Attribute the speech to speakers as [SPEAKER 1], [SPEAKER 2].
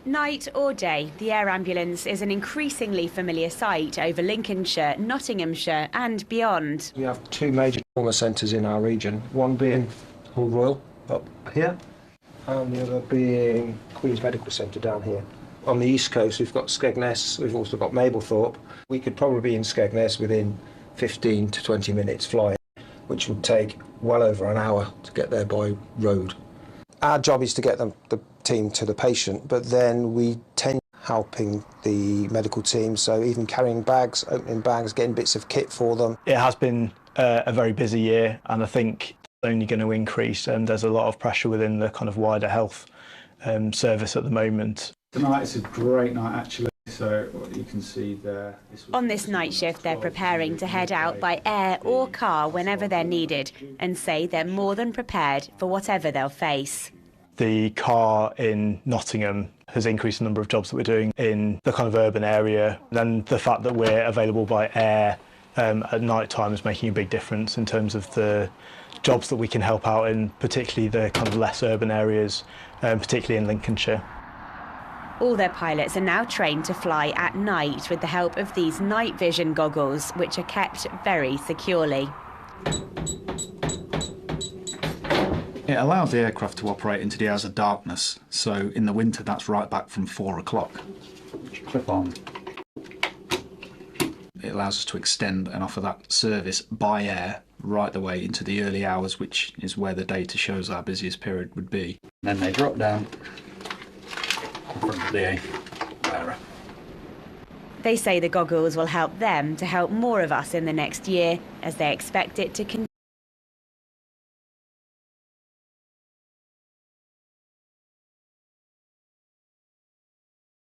[SPEAKER 1] Night or day, the air ambulance is an increasingly familiar sight over Lincolnshire, Nottinghamshire and beyond.
[SPEAKER 2] We have two major trauma centres in our region, one being Hull Royal up here and the other being Queen's Medical Centre down here. On the east coast we've got Skegness, we've also got Mablethorpe. We could probably be in Skegness within 15 to 20 minutes flying, which would take well over an hour to get there by road. Our job is to get the team to the patient, but then we tend helping the medical team, so even carrying bags, opening bags, getting bits of kit for them.
[SPEAKER 3] It has been a very busy year, and I think it's only going to increase, and there's a lot of pressure within the kind of wider health service at the moment.
[SPEAKER 4] Tonight is a great night actually, so you can see there.
[SPEAKER 1] On this night shift they're preparing to head out by air or car whenever they're needed, and say they're more than prepared for whatever they'll face.
[SPEAKER 3] The car in Nottingham has increased the number of jobs that we're doing in the kind of urban area, and the fact that we're available by air at night time is making a big difference in terms of the jobs that we can help out in, particularly the kind of less urban areas, particularly in Lincolnshire.
[SPEAKER 1] All their pilots are now trained to fly at night with the help of these night vision goggles, which are kept very securely.
[SPEAKER 4] It allows the aircraft to operate into the hours of darkness, so in the winter that's right back from 4 o'clock. Clip on. It allows us to extend and offer that service by air right the way into the early hours, which is where the data shows our busiest period would be. Then they drop down in front of the wearer.
[SPEAKER 1] They say the goggles will help them to help more of us in the next year, as they expect it to continue.